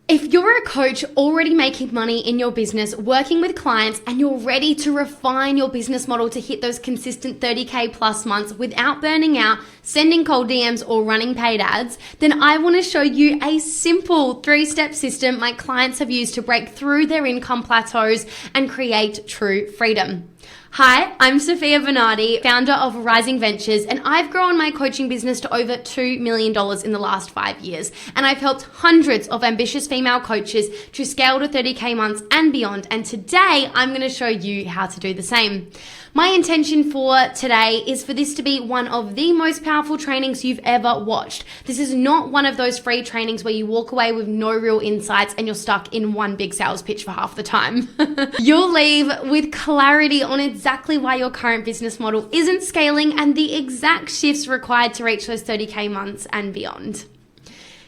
If you're a coach already making money in your business, working with clients, and you're ready to refine your business model to hit those consistent 30K plus months without burning out, sending cold DMs, or running paid ads, then I want to show you a simple 3-step system my clients have used to break through their income plateaus and create true freedom. Hi, I'm Sophia Bernardi, founder of Rising Ventures, and I've grown my coaching business to over $2 million in the last 5 years. And I've helped hundreds of ambitious female coaches to scale to 30K months and beyond. And today I'm going to show you how to do the same. My intention for today is for this to be one of the most powerful trainings you've ever watched. This is not one of those free trainings where you walk away with no real insights and you're stuck in one big sales pitch for half the time. You'll leave with clarity on exactly why your current business model isn't scaling and the exact shifts required to reach those 30K months and beyond.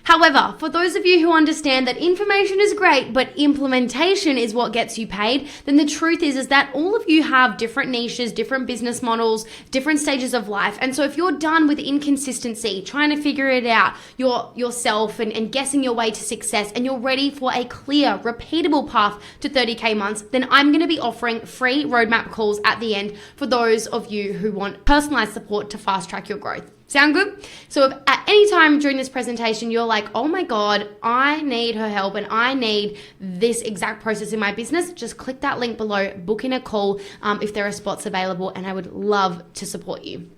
However, for those of you who understand that information is great, but implementation is what gets you paid, then the truth is that all of you have different niches, different business models, different stages of life. And so if you're done with inconsistency, trying to figure it out yourself and guessing your way to success, and you're ready for a clear, repeatable path to 30K months, then I'm going to be offering free roadmap calls at the end for those of you who want personalized support to fast track your growth. Sound good? So if at any time during this presentation you're like, oh my God, I need her help and I need this exact process in my business, just click that link below, book in a call if there are spots available, and I would love to support you.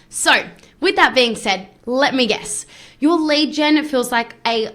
So with that being said, let me guess. Your lead gen feels like a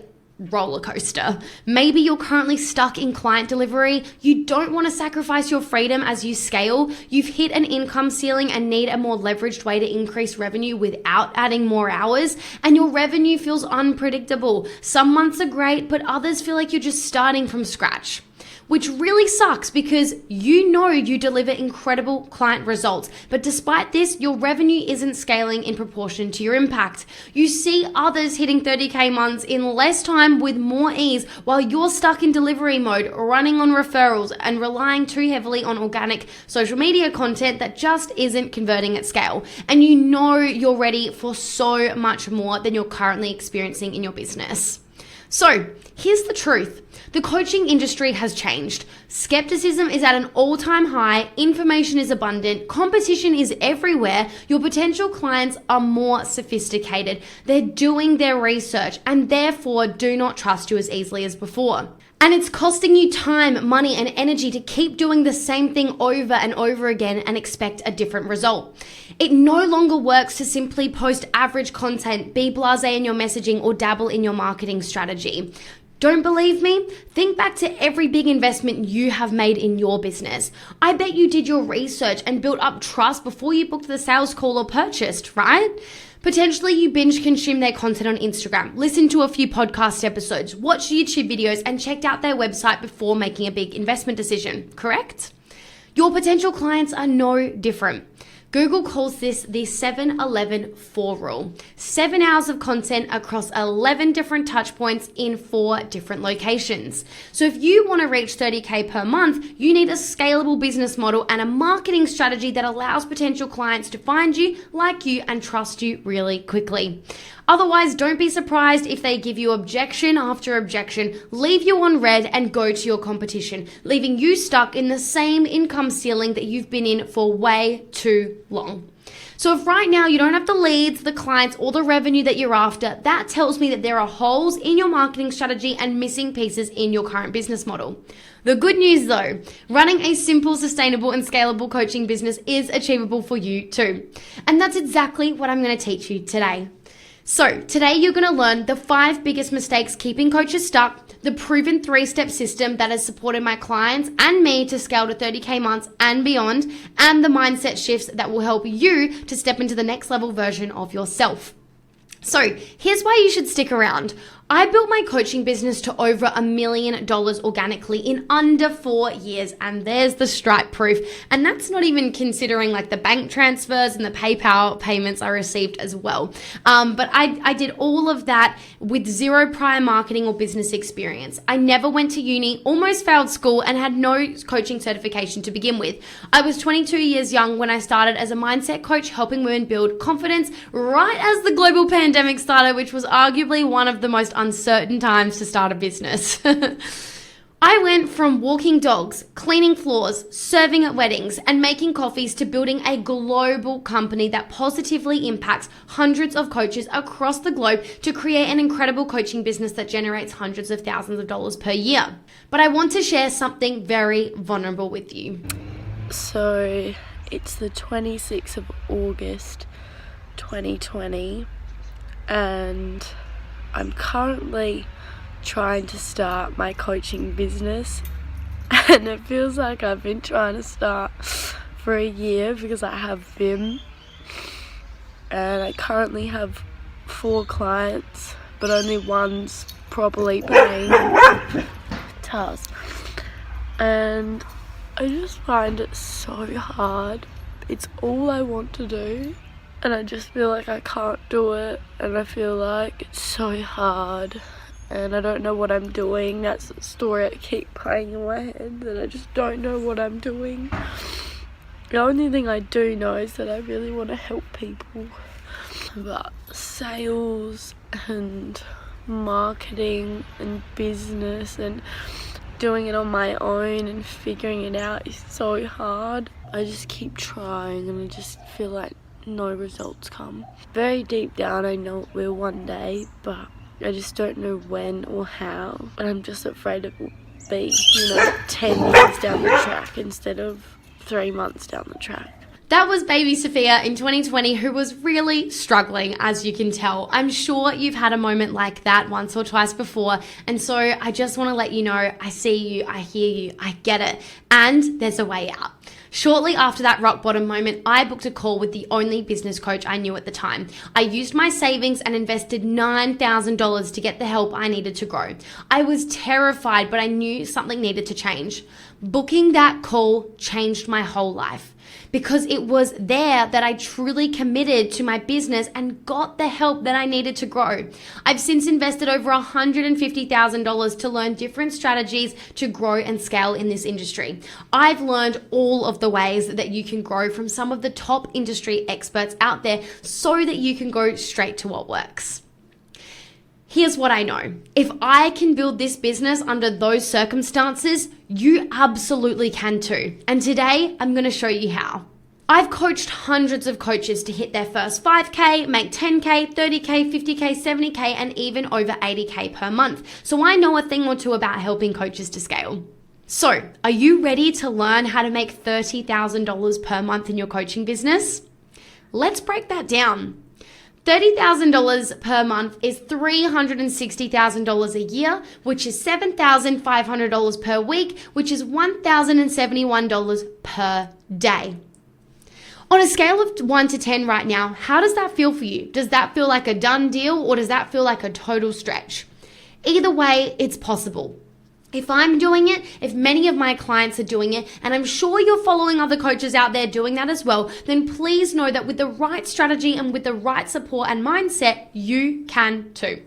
roller coaster. Maybe you're currently stuck in client delivery. You don't want to sacrifice your freedom as you scale. You've hit an income ceiling and need a more leveraged way to increase revenue without adding more hours. And your revenue feels unpredictable. Some months are great, but others feel like you're just starting from scratch, which really sucks because you know you deliver incredible client results. But despite this, your revenue isn't scaling in proportion to your impact. You see others hitting 30K months in less time with more ease while you're stuck in delivery mode, running on referrals and relying too heavily on organic social media content that just isn't converting at scale. And you know you're ready for so much more than you're currently experiencing in your business. So here's the truth. The coaching industry has changed. Skepticism is at an all-time high. Information is abundant. Competition is everywhere. Your potential clients are more sophisticated. They're doing their research and therefore do not trust you as easily as before. And it's costing you time, money, and energy to keep doing the same thing over and over again and expect a different result. It no longer works to simply post average content, be blasé in your messaging, or dabble in your marketing strategy. Don't believe me? Think back to every big investment you have made in your business. I bet you did your research and built up trust before you booked the sales call or purchased, right? Potentially you binge consumed their content on Instagram, listened to a few podcast episodes, watched YouTube videos, and checked out their website before making a big investment decision, correct? Your potential clients are no different. Google calls this the 7-11-4 rule. 7 hours of content across 11 different touch points in 4 different locations. So if you want to reach 30K per month, you need a scalable business model and a marketing strategy that allows potential clients to find you, like you, and trust you really quickly. Otherwise, don't be surprised if they give you objection after objection, leave you on red, and go to your competition, leaving you stuck in the same income ceiling that you've been in for way too long. So if right now you don't have the leads, the clients, or the revenue that you're after, that tells me that there are holes in your marketing strategy and missing pieces in your current business model. The good news though, running a simple, sustainable, and scalable coaching business is achievable for you too. And that's exactly what I'm going to teach you today. So today you're going to learn the 5 biggest mistakes keeping coaches stuck, the proven 3-step system that has supported my clients and me to scale to 30K months and beyond, and the mindset shifts that will help you to step into the next level version of yourself. So here's why you should stick around. I built my coaching business to over $1 million organically in under 4 years, and there's the Stripe proof. And that's not even considering like the bank transfers and the PayPal payments I received as well. But I did all of that with zero prior marketing or business experience. I never went to uni, almost failed school, and had no coaching certification to begin with. I was 22 years young when I started as a mindset coach, helping women build confidence right as the global pandemic started, which was arguably one of the most uncertain times to start a business. I went from walking dogs, cleaning floors, serving at weddings, and making coffees to building a global company that positively impacts hundreds of coaches across the globe to create an incredible coaching business that generates hundreds of thousands of dollars per year. But I want to share something very vulnerable with you. So it's the 26th of August 2020 and I'm currently trying to start my coaching business, and it feels like I've been trying to start for a year because I have Vim and I currently have 4 clients but only one's properly paying tasks, and I just find it so hard. It's all I want to do and I just feel like I can't do it, and I feel like it's so hard and I don't know what I'm doing. That's the story I keep playing in my head, that I just don't know what I'm doing. The only thing I do know is that I really want to help people. But sales and marketing and business and doing it on my own and figuring it out is so hard. I just keep trying and I just feel like no results come. Very deep down I know it will one day, but I just don't know when or how, and I'm just afraid it will be, 10 years down the track instead of 3 months down the track. That was baby Sophia in 2020, who was really struggling, as you can tell. I'm sure you've had a moment like that once or twice before. And so I just want to let you know, I see you, I hear you, I get it. And there's a way out. Shortly after that rock bottom moment, I booked a call with the only business coach I knew at the time. I used my savings and invested $9,000 to get the help I needed to grow. I was terrified, but I knew something needed to change. Booking that call changed my whole life, because it was there that I truly committed to my business and got the help that I needed to grow. I've since invested over $150,000 to learn different strategies to grow and scale in this industry. I've learned all of the ways that you can grow from some of the top industry experts out there so that you can go straight to what works. Here's what I know. If I can build this business under those circumstances, you absolutely can too. And today, I'm going to show you how. I've coached hundreds of coaches to hit their first 5K, make 10K, 30K, 50K, 70K, and even over 80K per month. So I know a thing or two about helping coaches to scale. So, are you ready to learn how to make $30,000 per month in your coaching business? Let's break that down. $30,000 per month is $360,000 a year, which is $7,500 per week, which is $1,071 per day. On a scale of 1 to 10 right now, how does that feel for you? Does that feel like a done deal, or does that feel like a total stretch? Either way, it's possible. If I'm doing it, if many of my clients are doing it, and I'm sure you're following other coaches out there doing that as well, then please know that with the right strategy and with the right support and mindset, you can too.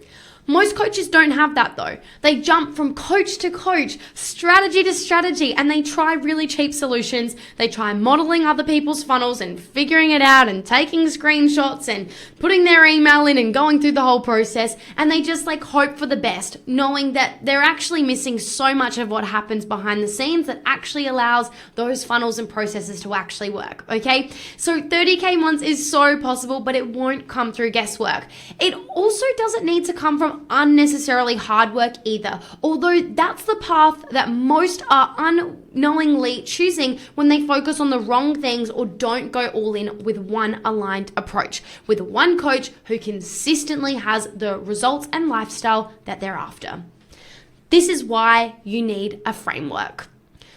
Most coaches don't have that though. They jump from coach to coach, strategy to strategy, and they try really cheap solutions. They try modeling other people's funnels and figuring it out and taking screenshots and putting their email in and going through the whole process. And they just hope for the best, knowing that they're actually missing so much of what happens behind the scenes that actually allows those funnels and processes to actually work. Okay. So 30K months is so possible, but it won't come through guesswork. It also doesn't need to come from unnecessarily hard work either, although that's the path that most are unknowingly choosing when they focus on the wrong things or don't go all in with one aligned approach, with one coach who consistently has the results and lifestyle that they're after. This is why you need a framework.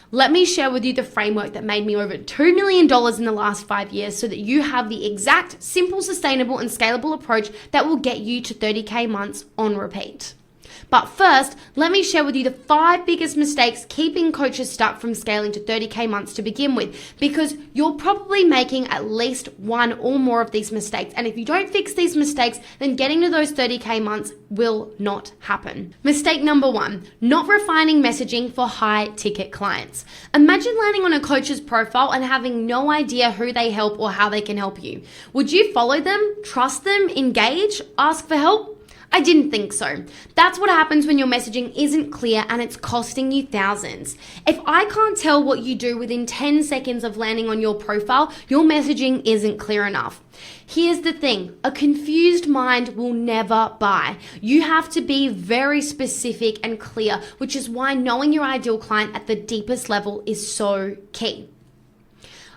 Let me share with you the framework that made me over $2 million in the last 5 years so that you have the exact, simple, sustainable, and scalable approach that will get you to 30K months on repeat. But first, let me share with you the 5 biggest mistakes keeping coaches stuck from scaling to 30K months to begin with, because you're probably making at least one or more of these mistakes. And if you don't fix these mistakes, then getting to those 30K months will not happen. Mistake number 1, not refining messaging for high ticket clients. Imagine landing on a coach's profile and having no idea who they help or how they can help you. Would you follow them, trust them, engage, ask for help? I didn't think so. That's what happens when your messaging isn't clear and it's costing you thousands. If I can't tell what you do within 10 seconds of landing on your profile, your messaging isn't clear enough. Here's the thing, a confused mind will never buy. You have to be very specific and clear, which is why knowing your ideal client at the deepest level is so key.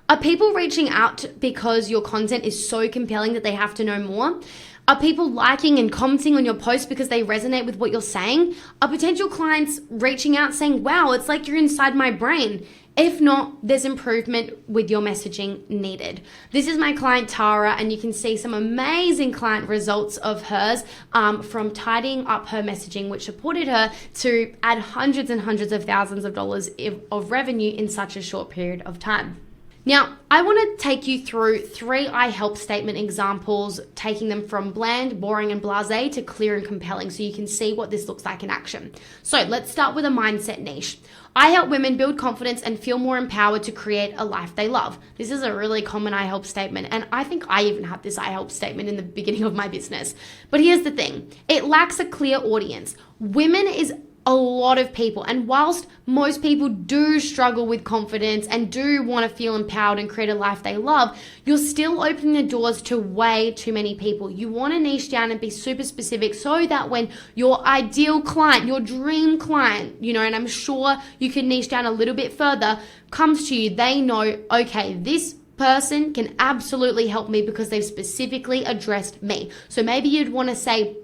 Are people reaching out because your content is so compelling that they have to know more? Are people liking and commenting on your post because they resonate with what you're saying? Are potential clients reaching out saying, wow, it's like you're inside my brain? If not, there's improvement with your messaging needed. This is my client Tara, and you can see some amazing client results of hers from tidying up her messaging, which supported her to add hundreds and hundreds of thousands of dollars of revenue in such a short period of time. Now, I want to take you through 3 I help statement examples, taking them from bland, boring, and blasé to clear and compelling so you can see what this looks like in action. So let's start with a mindset niche. I help women build confidence and feel more empowered to create a life they love. This is a really common I help statement, and I think I even had this I help statement in the beginning of my business. But here's the thing, it lacks a clear audience. Women is a lot of people, and whilst most people do struggle with confidence and do want to feel empowered and create a life they love, you're still opening the doors to way too many people. You want to niche down and be super specific so that when your ideal client, your dream client, and I'm sure you can niche down a little bit further, comes to you, they know, okay, this person can absolutely help me because they've specifically addressed me. So maybe you'd want to say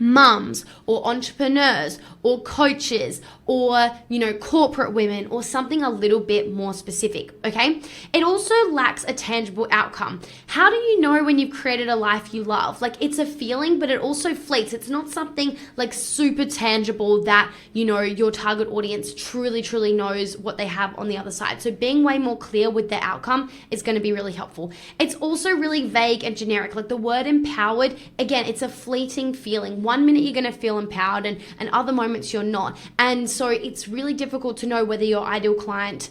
mums or entrepreneurs or coaches or, corporate women or something a little bit more specific, okay? It also lacks a tangible outcome. How do you know when you've created a life you love? Like, it's a feeling, but it also fleets. It's not something like super tangible that, your target audience truly, truly knows what they have on the other side. So being way more clear with the outcome is going to be really helpful. It's also really vague and generic. Like the word empowered, again, it's a fleeting feeling. One minute you're going to feel empowered and other moments you're not. And so it's really difficult to know whether your ideal client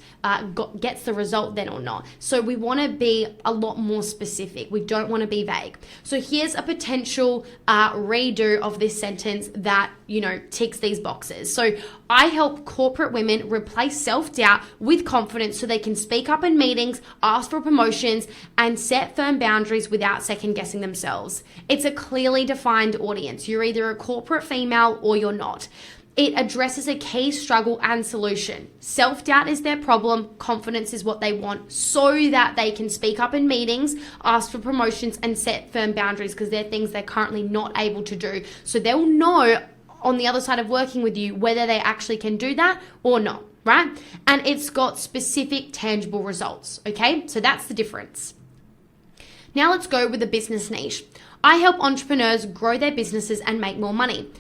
gets the result then or not. So we want to be a lot more specific. We don't want to be vague. So here's a potential redo of this sentence that, ticks these boxes. So I help corporate women replace self-doubt with confidence so they can speak up in meetings, ask for promotions, and set firm boundaries without second guessing themselves. It's a clearly defined audience. You're either a corporate female or you're not. It addresses a key struggle and solution. Self-doubt is their problem, confidence is what they want, so that they can speak up in meetings, ask for promotions, and set firm boundaries because they're things they're currently not able to do. So they'll know on the other side of working with you whether they actually can do that or not, right? And it's got specific, tangible results, okay? So that's the difference. Now let's go with the business niche. I help entrepreneurs grow their businesses and make more money.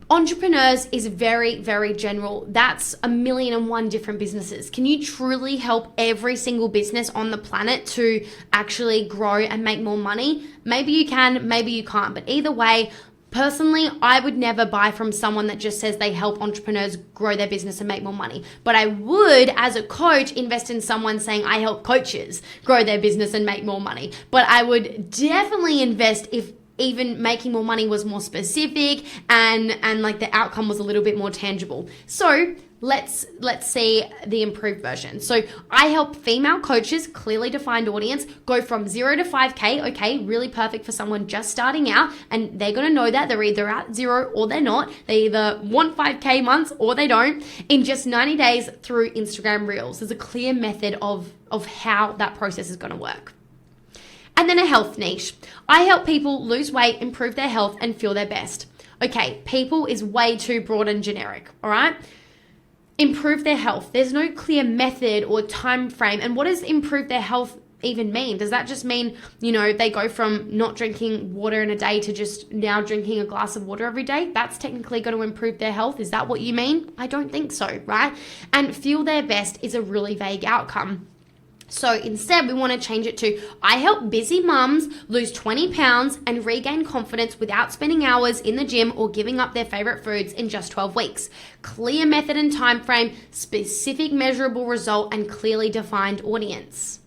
Entrepreneurs is very, very general. That's 1,000,001 different businesses. Can you truly help every single business on the planet to actually grow and make more money? Maybe you can, maybe you can't. But either way, personally, I would never buy from someone that just says they help entrepreneurs grow their business and make more money. But I would, as a coach, invest in someone saying I help coaches grow their business and make more money. But I would definitely invest if even making more money was more specific and like the outcome was a little bit more tangible. So let's see the improved version. So I help female coaches, clearly defined audience, go from 0 to 5K. Okay, really perfect for someone just starting out, and they're going to know that they're either at 0 or they're not. They either want 5K months or they don't, in just 90 days through Instagram Reels. There's a clear method of how that process is going to work. And then a health niche. I help people lose weight, improve their health, and feel their best. Okay, people is way too broad and generic, all right? Improve their health. There's no clear method or time frame. And what does improve their health even mean? Does that just mean, they go from not drinking water in a day to just now drinking a glass of water every day? That's technically going to improve their health. Is that what you mean? I don't think so, right? And feel their best is a really vague outcome. So instead, we want to change it to, I help busy mums lose 20 pounds and regain confidence without spending hours in the gym or giving up their favorite foods in just 12 weeks. Clear method and time frame, specific measurable result, and clearly defined audience.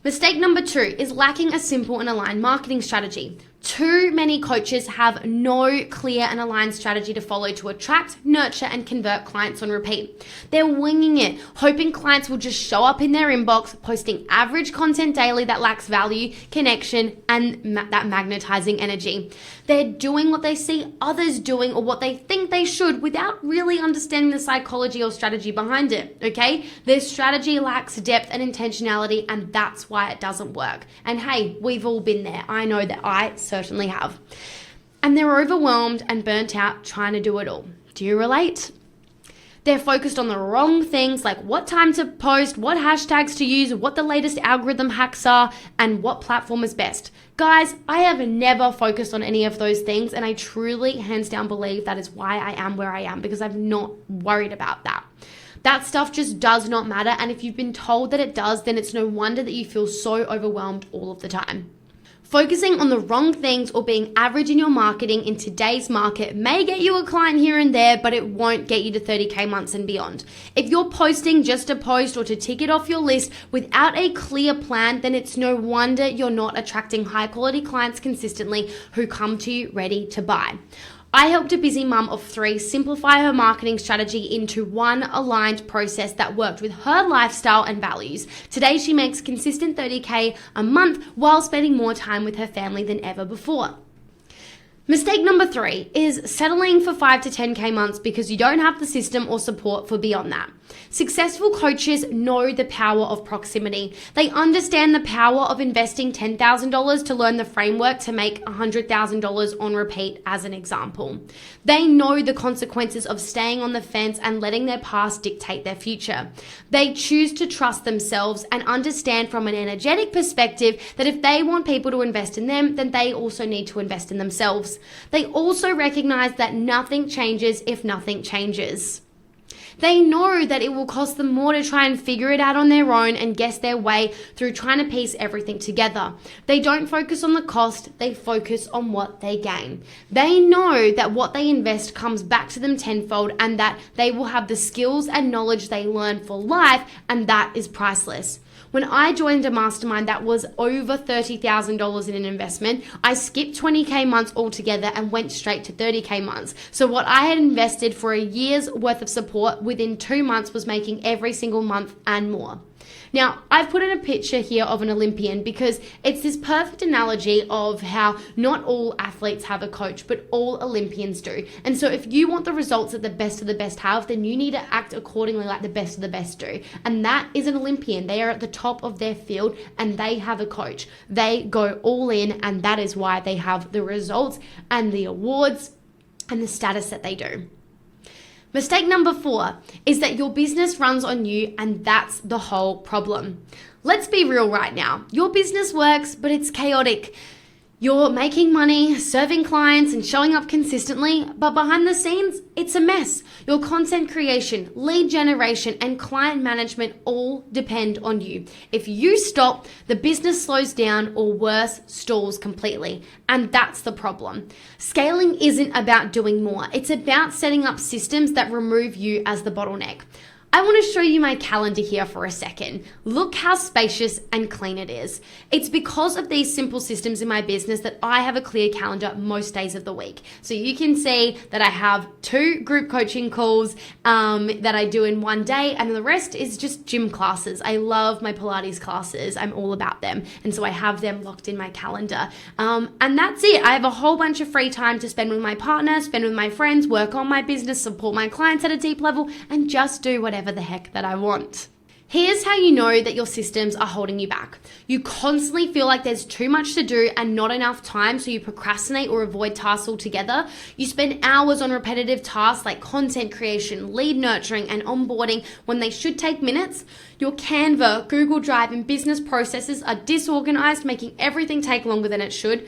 Mistake number 2 is lacking a simple and aligned marketing strategy. Too many coaches have no clear and aligned strategy to follow to attract, nurture, and convert clients on repeat. They're winging it, hoping clients will just show up in their inbox, posting average content daily that lacks value, connection, and that magnetizing energy. They're doing what they see others doing or what they think they should without really understanding the psychology or strategy behind it, okay? Their strategy lacks depth and intentionality, and that's why it doesn't work. And hey, we've all been there. I know that I certainly have. And they're overwhelmed and burnt out trying to do it all. Do you relate? They're focused on the wrong things, like what time to post, what hashtags to use, what the latest algorithm hacks are, and what platform is best. Guys, I have never focused on any of those things, and I truly, hands down, believe that is why I am where I am, because I've not worried about that. That stuff just does not matter, and if you've been told that it does, then it's no wonder that you feel so overwhelmed all of the time. Focusing on the wrong things or being average in your marketing in today's market may get you a client here and there, but it won't get you to 30K months and beyond. If you're posting just to post or to tick it off your list without a clear plan, then it's no wonder you're not attracting high quality clients consistently who come to you ready to buy. I helped a busy mum of 3 simplify her marketing strategy into one aligned process that worked with her lifestyle and values. Today, she makes consistent 30K a month while spending more time with her family than ever before. Mistake number 3 is settling for 5 to 10K months because you don't have the system or support for beyond that. Successful coaches know the power of proximity. They understand the power of investing $10,000 to learn the framework to make $100,000 on repeat, as an example. They know the consequences of staying on the fence and letting their past dictate their future. They choose to trust themselves and understand from an energetic perspective that if they want people to invest in them, then they also need to invest in themselves. They also recognize that nothing changes if nothing changes. They know that it will cost them more to try and figure it out on their own and guess their way through trying to piece everything together. They don't focus on the cost, they focus on what they gain. They know that what they invest comes back to them tenfold and that they will have the skills and knowledge they learn for life, and that is priceless. When I joined a mastermind that was over $30,000 in an investment, I skipped 20K months altogether and went straight to 30K months. So what I had invested for a year's worth of support within 2 months was making every single month and more. Now, I've put in a picture here of an Olympian because it's this perfect analogy of how not all athletes have a coach, but all Olympians do. And so if you want the results that the best of the best have, then you need to act accordingly like the best of the best do. And that is an Olympian. They are at the top of their field and they have a coach. They go all in, and that is why they have the results and the awards and the status that they do. Mistake number 4 is that your business runs on you, and that's the whole problem. Let's be real right now. Your business works, but it's chaotic. You're making money, serving clients, and showing up consistently, but behind the scenes, it's a mess. Your content creation, lead generation, and client management all depend on you. If you stop, the business slows down, or worse, stalls completely. And that's the problem. Scaling isn't about doing more. It's about setting up systems that remove you as the bottleneck. I want to show you my calendar here for a second. Look how spacious and clean it is. It's because of these simple systems in my business that I have a clear calendar most days of the week. So you can see that I have 2 group coaching calls that I do in one day, and the rest is just gym classes. I love my Pilates classes. I'm all about them. And so I have them locked in my calendar. And that's it. I have a whole bunch of free time to spend with my partner, spend with my friends, work on my business, support my clients at a deep level, and just do whatever the heck that I want. Here's how you know that your systems are holding you back. You constantly feel like there's too much to do and not enough time, so you procrastinate or avoid tasks altogether. You spend hours on repetitive tasks like content creation, lead nurturing, and onboarding when they should take minutes. Your Canva, Google Drive, and business processes are disorganized, making everything take longer than it should.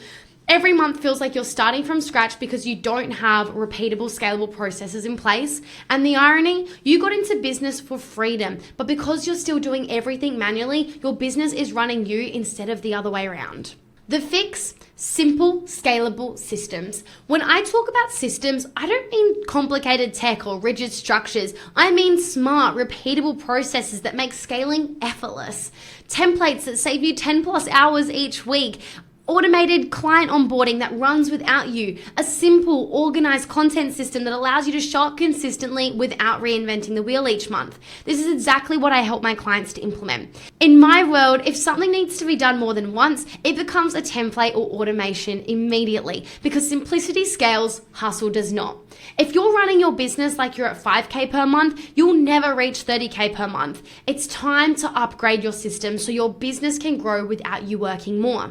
Every month feels like you're starting from scratch because you don't have repeatable, scalable processes in place. And the irony, you got into business for freedom, but because you're still doing everything manually, your business is running you instead of the other way around. The fix: simple, scalable systems. When I talk about systems, I don't mean complicated tech or rigid structures. I mean smart, repeatable processes that make scaling effortless. Templates that save you 10 plus hours each week. automated client onboarding that runs without you, a simple, organized content system that allows you to show up consistently without reinventing the wheel each month. This is exactly what I help my clients to implement. In my world, if something needs to be done more than once, it becomes a template or automation immediately, because simplicity scales, hustle does not. If you're running your business like you're at 5K per month, you'll never reach 30K per month. It's time to upgrade your system so your business can grow without you working more.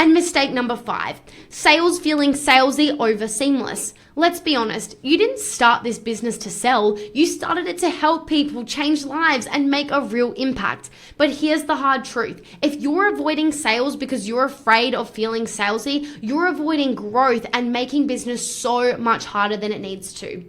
And mistake number 5, sales feeling salesy over seamless. Let's be honest, you didn't start this business to sell, you started it to help people change lives and make a real impact. But here's the hard truth. If you're avoiding sales because you're afraid of feeling salesy, you're avoiding growth and making business so much harder than it needs to.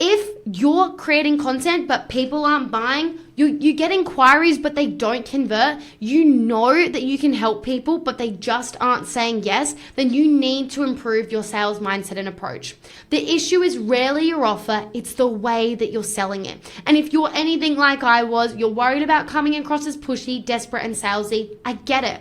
If you're creating content but people aren't buying, you get inquiries but they don't convert, you know that you can help people but they just aren't saying yes, then you need to improve your sales mindset and approach. The issue is rarely your offer, it's the way that you're selling it. And if you're anything like I was, you're worried about coming across as pushy, desperate, and salesy, I get it.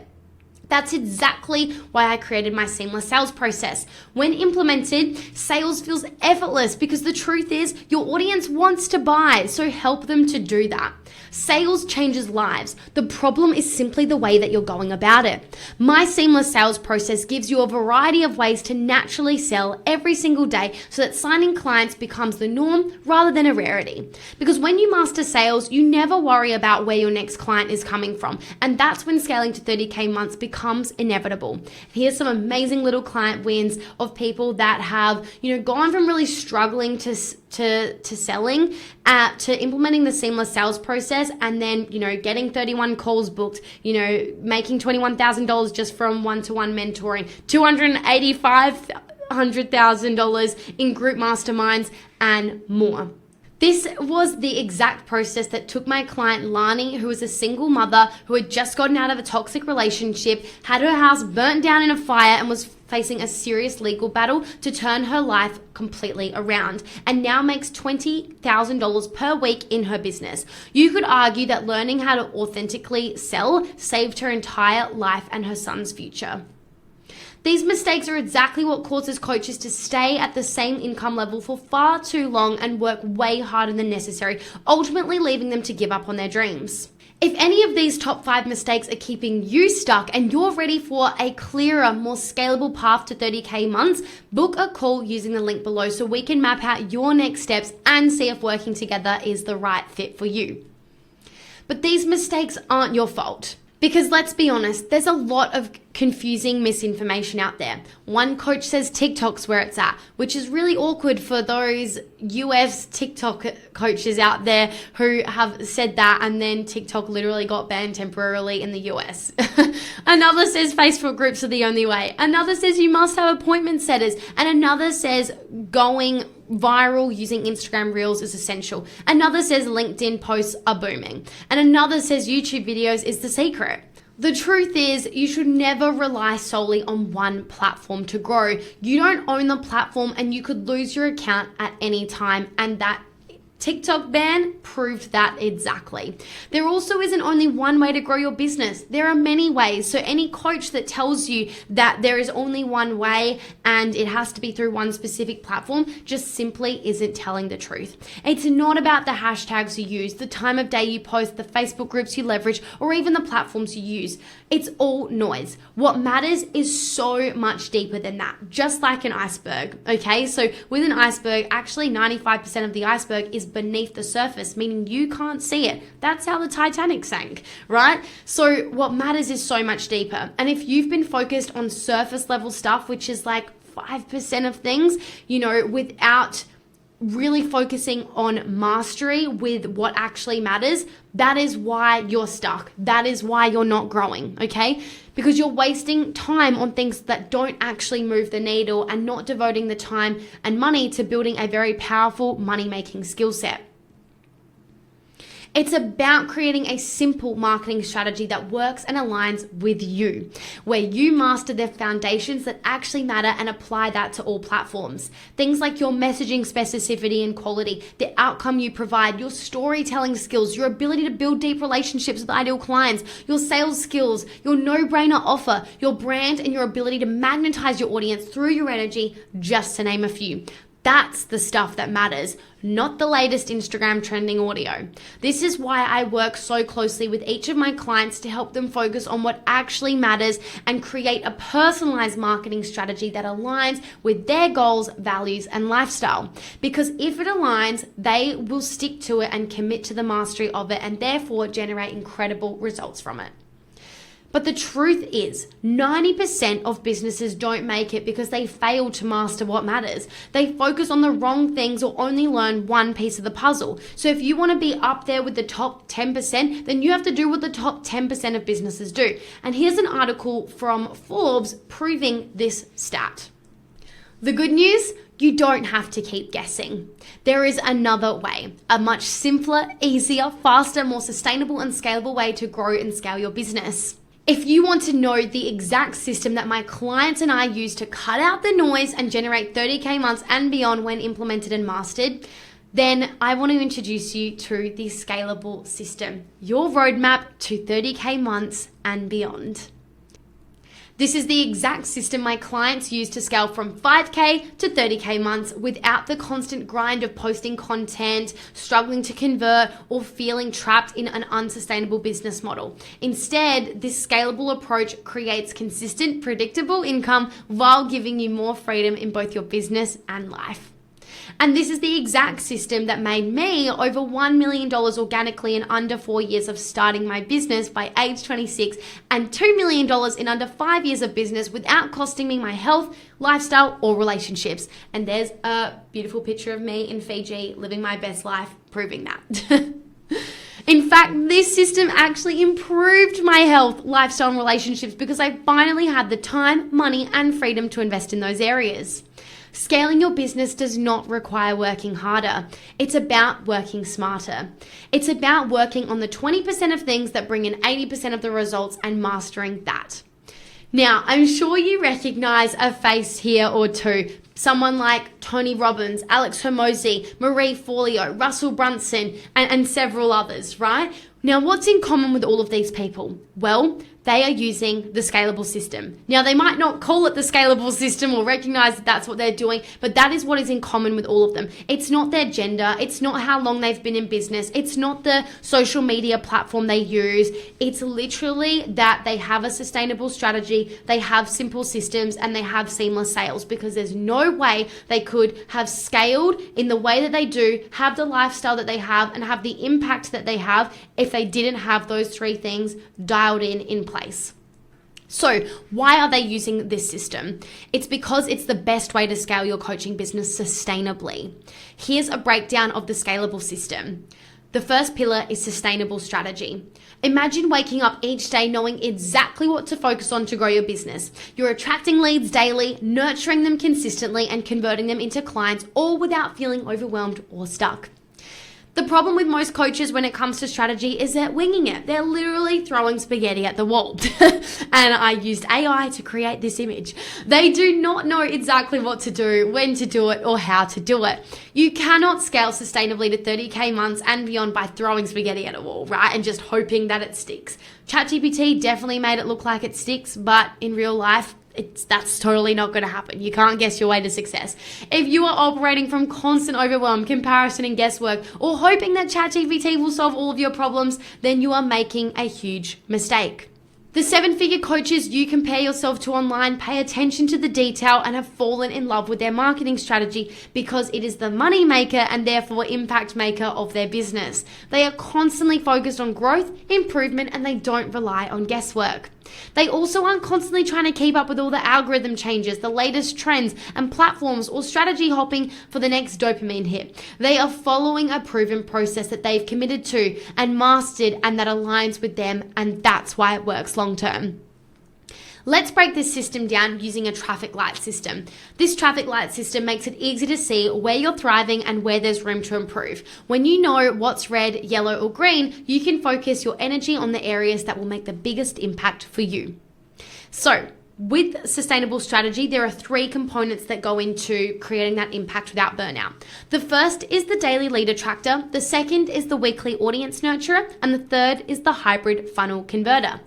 That's exactly why I created my seamless sales process. When implemented, sales feels effortless because the truth is your audience wants to buy, so help them to do that. Sales changes lives. The problem is simply the way that you're going about it. My seamless sales process gives you a variety of ways to naturally sell every single day so that signing clients becomes the norm rather than a rarity. Because when you master sales, you never worry about where your next client is coming from. And that's when scaling to 30K months becomes inevitable. Here's some amazing little client wins of people that have, gone from really struggling to selling to implementing the seamless sales process, and then getting 31 calls booked, making $21,000 just from one-to-one mentoring, $285,000 in group masterminds, and more. This was the exact process that took my client Lani, who was a single mother who had just gotten out of a toxic relationship, had her house burnt down in a fire, and was facing a serious legal battle, to turn her life completely around, and now makes $20,000 per week in her business. You could argue that learning how to authentically sell saved her entire life and her son's future. These mistakes are exactly what causes coaches to stay at the same income level for far too long and work way harder than necessary, ultimately leaving them to give up on their dreams. If any of these top 5 mistakes are keeping you stuck and you're ready for a clearer, more scalable path to 30K months, book a call using the link below so we can map out your next steps and see if working together is the right fit for you. But these mistakes aren't your fault. Because let's be honest, there's a lot of confusing misinformation out there. One coach says TikTok's where it's at, which is really awkward for those US TikTok coaches out there who have said that, and then TikTok literally got banned temporarily in the US. Another says Facebook groups are the only way. Another says you must have appointment setters. And another says going viral using Instagram Reels is essential. Another says LinkedIn posts are booming. And another says YouTube videos is the secret. The truth is, you should never rely solely on one platform to grow. You don't own the platform and you could lose your account at any time, and that TikTok ban proved that exactly. There also isn't only one way to grow your business. There are many ways. So any coach that tells you that there is only one way and it has to be through one specific platform just simply isn't telling the truth. It's not about the hashtags you use, the time of day you post, the Facebook groups you leverage, or even the platforms you use. It's all noise. What matters is so much deeper than that, just like an iceberg, okay? So with an iceberg, actually 95% of the iceberg is beneath the surface, meaning you can't see it. That's how the Titanic sank, right? So what matters is so much deeper. And if you've been focused on surface level stuff, which is like 5% of things, without really focusing on mastery with what actually matters, that is why you're stuck. That is why you're not growing, okay? Because you're wasting time on things that don't actually move the needle and not devoting the time and money to building a very powerful money-making skill set. It's about creating a simple marketing strategy that works and aligns with you, where you master the foundations that actually matter and apply that to all platforms. Things like your messaging specificity and quality, the outcome you provide, your storytelling skills, your ability to build deep relationships with ideal clients, your sales skills, your no-brainer offer, your brand, and your ability to magnetize your audience through your energy, just to name a few. That's the stuff that matters, not the latest Instagram trending audio. This is why I work so closely with each of my clients to help them focus on what actually matters and create a personalized marketing strategy that aligns with their goals, values, and lifestyle. Because if it aligns, they will stick to it and commit to the mastery of it and therefore generate incredible results from it. But the truth is, 90% of businesses don't make it because they fail to master what matters. They focus on the wrong things or only learn one piece of the puzzle. So if you want to be up there with the top 10%, then you have to do what the top 10% of businesses do. And here's an article from Forbes proving this stat. The good news, you don't have to keep guessing. There is another way, a much simpler, easier, faster, more sustainable and scalable way to grow and scale your business. If you want to know the exact system that my clients and I use to cut out the noise and generate 30K months and beyond when implemented and mastered, then I want to introduce you to the scalable system, your roadmap to 30K months and beyond. This is the exact system my clients use to scale from 5K to 30K months without the constant grind of posting content, struggling to convert, or feeling trapped in an unsustainable business model. Instead, this scalable approach creates consistent, predictable income while giving you more freedom in both your business and life. And this is the exact system that made me over $1 million organically in under 4 years of starting my business by age 26 and $2 million in under 5 years of business without costing me my health, lifestyle, or relationships. And there's a beautiful picture of me in Fiji living my best life, proving that. In fact, this system actually improved my health, lifestyle, and relationships because I finally had the time, money, and freedom to invest in those areas. Scaling your business does not require working harder. It's about working smarter. It's about working on the 20% of things that bring in 80% of the results and mastering that. Now, I'm sure you recognize a face here or two. Someone like Tony Robbins, Alex Hormozi, Marie Forleo, Russell Brunson, and several others, right? Now, what's in common with all of these people? Well, they are using the scalable system. Now, they might not call it the scalable system or recognize that that's what they're doing, but that is what is in common with all of them. It's not their gender. It's not how long they've been in business. It's not the social media platform they use. It's literally that they have a sustainable strategy, they have simple systems, and they have seamless sales, because there's no way they could have scaled in the way that they do, have the lifestyle that they have, and have the impact that they have if they didn't have those three things dialed in place. So why are they using this system? It's because it's the best way to scale your coaching business sustainably. Here's a breakdown of the scalable system. The first pillar is sustainable strategy. Imagine waking up each day knowing exactly what to focus on to grow your business. You're attracting leads daily, nurturing them consistently, and converting them into clients, all without feeling overwhelmed or stuck. The problem with most coaches when it comes to strategy is they're winging it. They're literally throwing spaghetti at the wall. And I used AI to create this image. They do not know exactly what to do, when to do it, or how to do it. You cannot scale sustainably to 30K months and beyond by throwing spaghetti at a wall, right? And just hoping that it sticks. ChatGPT definitely made it look like it sticks, but in real life, that's totally not going to happen. You can't guess your way to success. If you are operating from constant overwhelm, comparison, and guesswork, or hoping that ChatGPT will solve all of your problems, then you are making a huge mistake. The 7-figure coaches you compare yourself to online pay attention to the detail and have fallen in love with their marketing strategy because it is the money maker and therefore impact maker of their business. They are constantly focused on growth, improvement, and they don't rely on guesswork. They also aren't constantly trying to keep up with all the algorithm changes, the latest trends and platforms, or strategy hopping for the next dopamine hit. They are following a proven process that they've committed to and mastered and that aligns with them, and that's why it works long term. Let's break this system down using a traffic light system. This traffic light system makes it easy to see where you're thriving and where there's room to improve. When you know what's red, yellow, or green, you can focus your energy on the areas that will make the biggest impact for you. So, with sustainable strategy, there are 3 components that go into creating that impact without burnout. The first is the daily lead attractor, the second is the weekly audience nurturer, and the third is the hybrid funnel converter.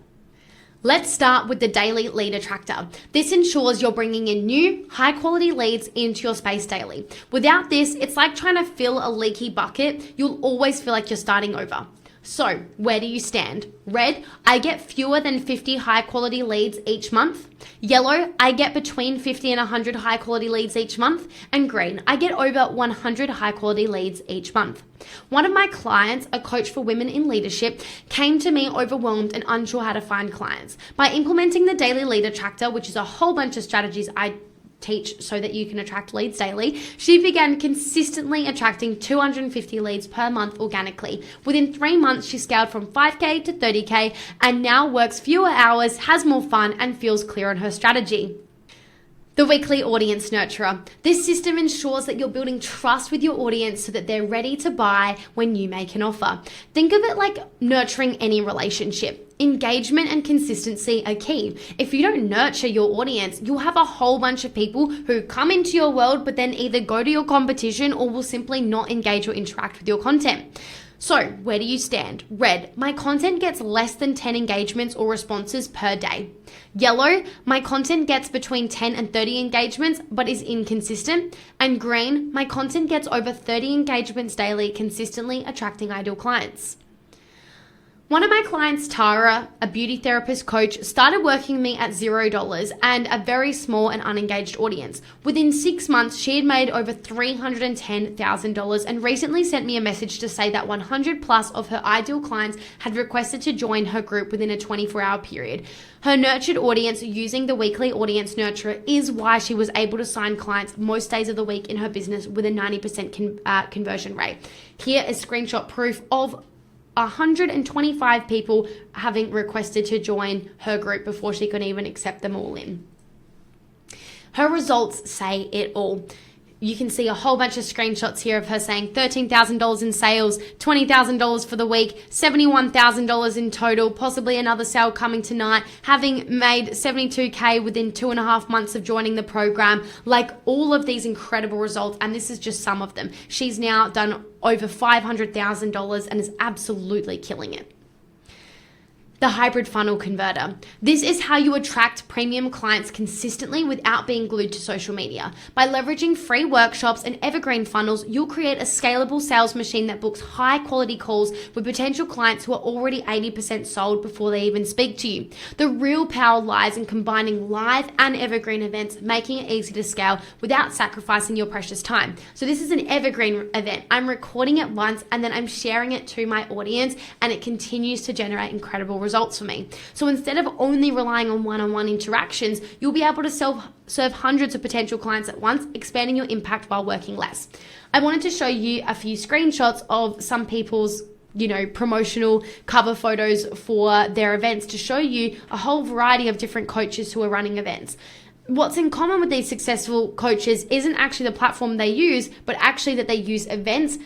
Let's start with the daily lead attractor. This ensures you're bringing in new, high quality leads into your space daily. Without this, it's like trying to fill a leaky bucket. You'll always feel like you're starting over. So, where do you stand? Red, I get fewer than 50 high quality leads each month. Yellow, I get between 50 and 100 high quality leads each month. And green, I get over 100 high quality leads each month. One of my clients, a coach for women in leadership, came to me overwhelmed and unsure how to find clients. By implementing the daily lead attractor, which is a whole bunch of strategies I teach so that you can attract leads daily, she began consistently attracting 250 leads per month organically. Within 3 months, she scaled from 5K to 30K and now works fewer hours, has more fun, and feels clear on her strategy. The weekly audience nurturer. This system ensures that you're building trust with your audience so that they're ready to buy when you make an offer. Think of it like nurturing any relationship. Engagement and consistency are key. If you don't nurture your audience, you'll have a whole bunch of people who come into your world but then either go to your competition or will simply not engage or interact with your content. So, where do you stand? Red, my content gets less than 10 engagements or responses per day. Yellow, my content gets between 10 and 30 engagements but is inconsistent. And green, my content gets over 30 engagements daily, consistently attracting ideal clients. One of my clients, Tara, a beauty therapist coach, started working with me at $0 and a very small and unengaged audience. Within 6 months, she had made over $310,000 and recently sent me a message to say that 100 plus of her ideal clients had requested to join her group within a 24-hour period. Her nurtured audience using the weekly audience nurturer is why she was able to sign clients most days of the week in her business with a 90% conversion rate. Here is screenshot proof of 125 people having requested to join her group before she could even accept them all in. Her results say it all. You can see a whole bunch of screenshots here of her saying $13,000 in sales, $20,000 for the week, $71,000 in total, possibly another sale coming tonight, having made $72K within 2.5 months of joining the program. Like all of these incredible results, and this is just some of them. She's now done over $500,000 and is absolutely killing it. The hybrid funnel converter. This is how you attract premium clients consistently without being glued to social media. By leveraging free workshops and evergreen funnels, you'll create a scalable sales machine that books high quality calls with potential clients who are already 80% sold before they even speak to you. The real power lies in combining live and evergreen events, making it easy to scale without sacrificing your precious time. So this is an evergreen event. I'm recording it once and then I'm sharing it to my audience, and it continues to generate incredible results for me. So instead of only relying on one-on-one interactions, you'll be able to serve hundreds of potential clients at once, expanding your impact while working less. I wanted to show you a few screenshots of some people's promotional cover photos for their events to show you a whole variety of different coaches who are running events. What's in common with these successful coaches isn't actually the platform they use, but actually that they use events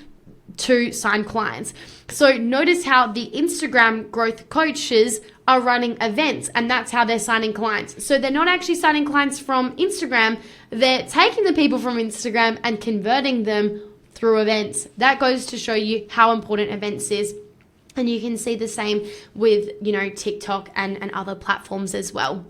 to sign clients. So notice how the Instagram growth coaches are running events, and that's how they're signing clients. So they're not actually signing clients from Instagram, they're taking the people from Instagram and converting them through events. That goes to show you how important events is. And you can see the same with, TikTok and other platforms as well.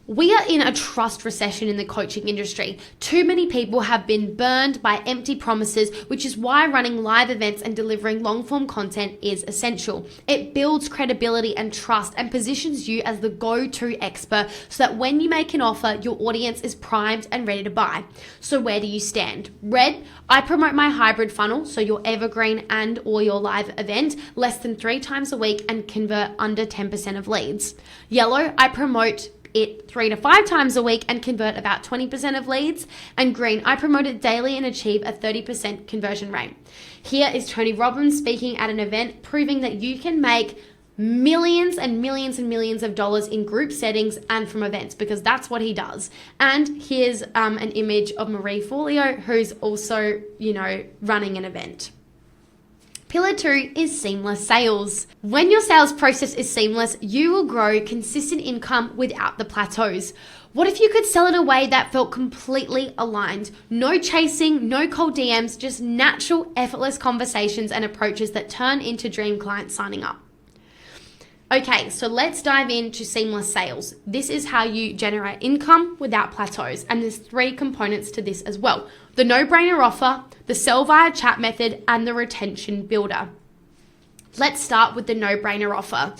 We are in a trust recession in the coaching industry. Too many people have been burned by empty promises, which is why running live events and delivering long-form content is essential. It builds credibility and trust and positions you as the go-to expert so that when you make an offer, your audience is primed and ready to buy. So where do you stand? Red, I promote my hybrid funnel, so your evergreen and or your live event, less than 3 times a week and convert under 10% of leads. Yellow, I promote it 3 to 5 times a week and convert about 20% of leads. And green, I promote it daily and achieve a 30% conversion rate. Here is Tony Robbins speaking at an event, proving that you can make millions and millions and millions of dollars in group settings and from events, because that's what he does. And here's an image of Marie Forleo, who's also, running an event. Pillar 2 is seamless sales. When your sales process is seamless, you will grow consistent income without the plateaus. What if you could sell in a way that felt completely aligned? No chasing, no cold DMs, just natural, effortless conversations and approaches that turn into dream clients signing up. Okay, so let's dive into seamless sales. This is how you generate income without plateaus. And there's 3 components to this as well: the no-brainer offer, the sell via chat method, and the retention builder. Let's start with the no-brainer offer.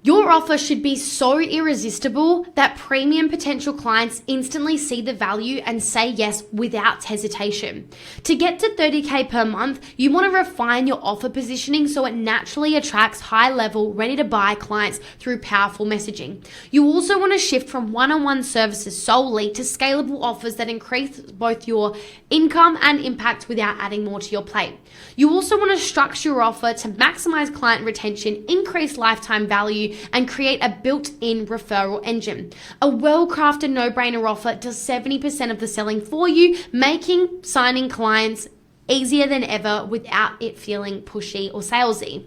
Your offer should be so irresistible that premium potential clients instantly see the value and say yes without hesitation. To get to 30K per month, you want to refine your offer positioning so it naturally attracts high-level, ready-to-buy clients through powerful messaging. You also want to shift from one-on-one services solely to scalable offers that increase both your income and impact without adding more to your plate. You also want to structure your offer to maximize client retention, increase lifetime value, and create a built-in referral engine. A well-crafted no-brainer offer does 70% of the selling for you, making signing clients easier than ever without it feeling pushy or salesy.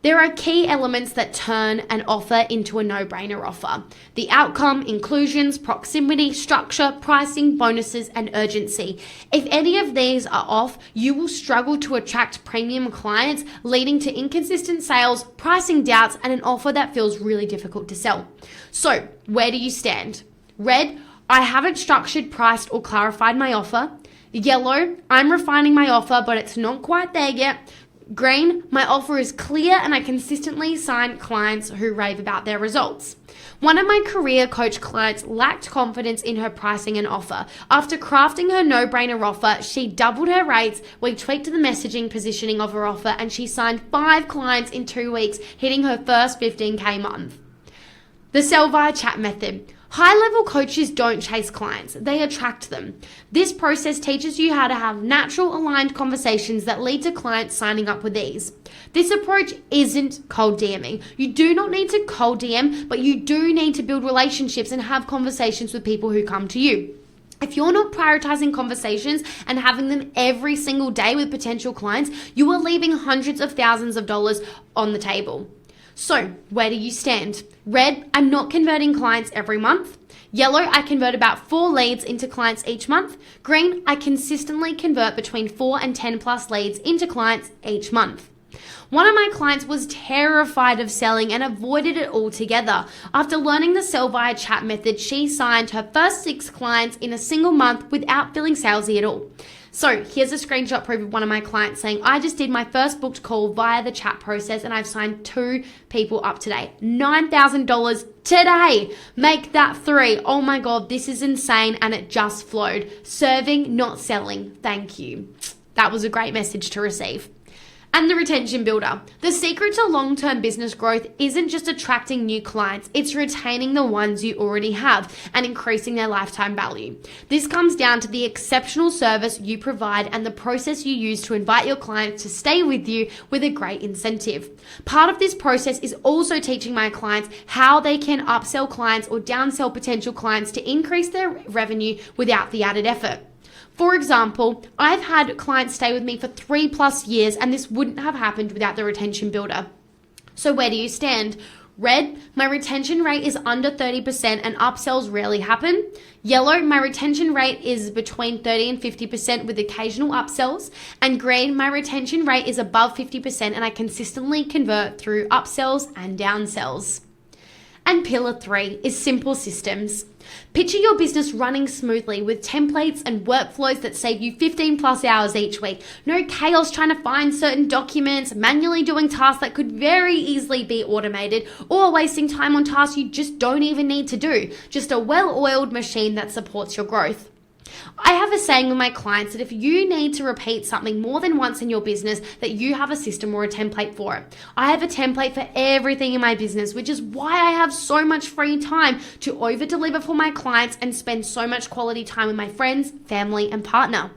There are key elements that turn an offer into a no-brainer offer: the outcome, inclusions, proximity, structure, pricing, bonuses, and urgency. If any of these are off, you will struggle to attract premium clients, leading to inconsistent sales, pricing doubts, and an offer that feels really difficult to sell. So, where do you stand? Red, I haven't structured, priced, or clarified my offer. Yellow, I'm refining my offer, but it's not quite there yet. Green, my offer is clear and I consistently sign clients who rave about their results. One of my career coach clients lacked confidence in her pricing and offer. After crafting her no-brainer offer, she doubled her rates, we tweaked the messaging positioning of her offer, and she signed 5 clients in 2 weeks, hitting her first 15K month. The sell via chat method. High-level coaches don't chase clients, they attract them. This process teaches you how to have natural, aligned conversations that lead to clients signing up with ease. This approach isn't cold DMing. You do not need to cold DM, but you do need to build relationships and have conversations with people who come to you. If you're not prioritizing conversations and having them every single day with potential clients, you are leaving hundreds of thousands of dollars on the table. So, where do you stand? Red, I'm not converting clients every month. Yellow, I convert about 4 leads into clients each month. Green, I consistently convert between 4 and 10 plus leads into clients each month. One of my clients was terrified of selling and avoided it altogether. After learning the sell via chat method, she signed her first 6 clients in a single month without feeling salesy at all. So here's a screenshot proof of one of my clients saying, I just did my first booked call via the chat process and I've signed 2 people up today. $9,000 today. Make that 3. Oh my God, this is insane. And it just flowed. Serving, not selling. Thank you. That was a great message to receive. And the retention builder. The secret to long-term business growth isn't just attracting new clients, it's retaining the ones you already have and increasing their lifetime value. This comes down to the exceptional service you provide and the process you use to invite your clients to stay with you with a great incentive. Part of this process is also teaching my clients how they can upsell clients or downsell potential clients to increase their revenue without the added effort. For example, I've had clients stay with me for 3+ years and this wouldn't have happened without the retention builder. So where do you stand? Red, my retention rate is under 30% and upsells rarely happen. Yellow, my retention rate is between 30 and 50% with occasional upsells. And green, my retention rate is above 50% and I consistently convert through upsells and downsells. And pillar 3 is simple systems. Picture your business running smoothly with templates and workflows that save you 15+ hours each week. No chaos trying to find certain documents, manually doing tasks that could very easily be automated, or wasting time on tasks you just don't even need to do. Just a well-oiled machine that supports your growth. I have a saying with my clients that if you need to repeat something more than once in your business, that you have a system or a template for it. I have a template for everything in my business, which is why I have so much free time to over-deliver for my clients and spend so much quality time with my friends, family, and partner.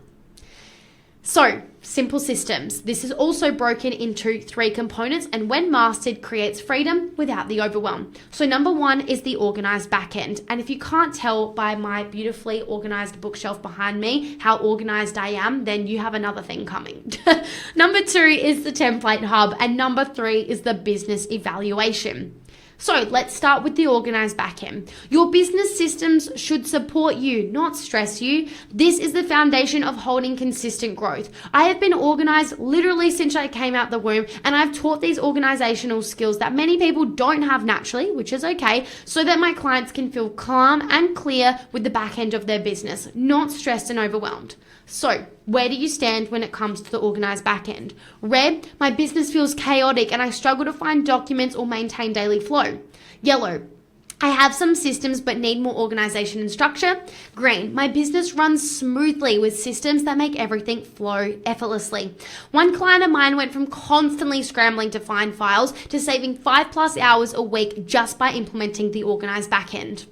So, simple systems. This is also broken into 3 components, and when mastered, creates freedom without the overwhelm. So number 1 is the organized backend. And if you can't tell by my beautifully organized bookshelf behind me how organized I am, then you have another thing coming. Number 2 is the template hub, and number 3 is the business evaluation. So let's start with the organized backend. Your business systems should support you, not stress you. This is the foundation of holding consistent growth. I have been organized literally since I came out the womb, and I've taught these organizational skills that many people don't have naturally, which is okay, so that my clients can feel calm and clear with the back end of their business, not stressed and overwhelmed. So, where do you stand when it comes to the organized backend? Red, my business feels chaotic and I struggle to find documents or maintain daily flow. Yellow, I have some systems but need more organization and structure. Green, my business runs smoothly with systems that make everything flow effortlessly. One client of mine went from constantly scrambling to find files to saving 5+ hours a week just by implementing the organized backend.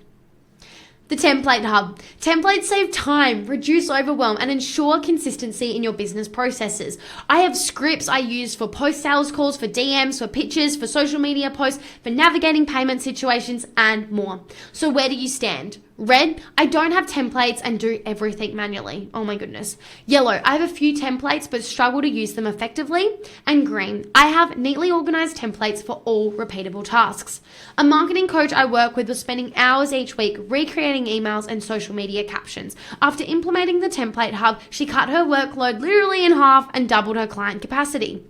The template hub. Templates save time, reduce overwhelm, and ensure consistency in your business processes. I have scripts I use for post-sales calls, for DMs, for pitches, for social media posts, for navigating payment situations, and more. So where do you stand? Red, I don't have templates and do everything manually. Oh my goodness. Yellow, I have a few templates but struggle to use them effectively. And green, I have neatly organized templates for all repeatable tasks. A marketing coach I work with was spending hours each week recreating emails and social media captions. After implementing the template hub, she cut her workload literally in half and doubled her client capacity.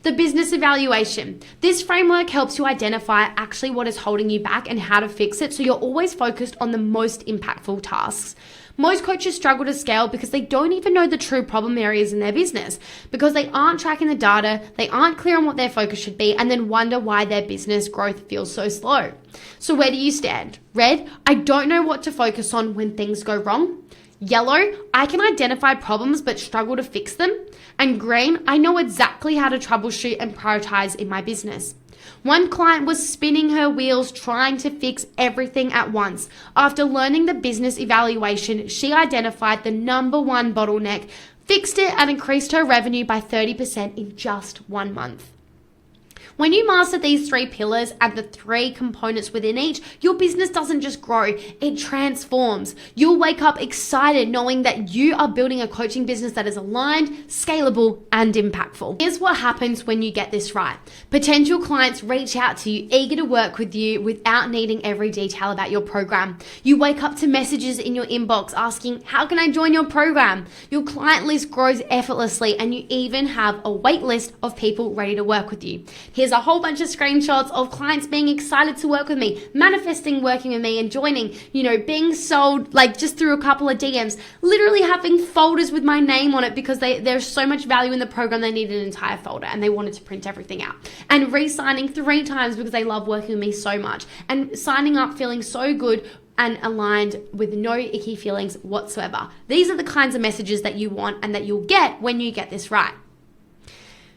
The business evaluation. This framework helps you identify actually what is holding you back and how to fix it, so you're always focused on the most impactful tasks. Most coaches struggle to scale because they don't even know the true problem areas in their business, because they aren't tracking the data, they aren't clear on what their focus should be, and then wonder why their business growth feels so slow. So where do you stand? Red, I don't know what to focus on when things go wrong. Yellow, I can identify problems but struggle to fix them. And green, I know exactly how to troubleshoot and prioritize in my business. One client was spinning her wheels trying to fix everything at once. After learning the business evaluation, she identified the number 1 bottleneck, fixed it, and increased her revenue by 30% in just 1 month. When you master these 3 pillars and the 3 components within each, your business doesn't just grow, it transforms. You'll wake up excited knowing that you are building a coaching business that is aligned, scalable, and impactful. Here's what happens when you get this right. Potential clients reach out to you, eager to work with you without needing every detail about your program. You wake up to messages in your inbox asking, how can I join your program? Your client list grows effortlessly, and you even have a wait list of people ready to work with you. Here's a whole bunch of screenshots of clients being excited to work with me, manifesting working with me and joining, being sold like just through a couple of DMs, literally having folders with my name on it because there's so much value in the program they need an entire folder and they wanted to print everything out. And re-signing 3 times because they love working with me so much, and signing up feeling so good and aligned with no icky feelings whatsoever. These are the kinds of messages that you want and that you'll get when you get this right.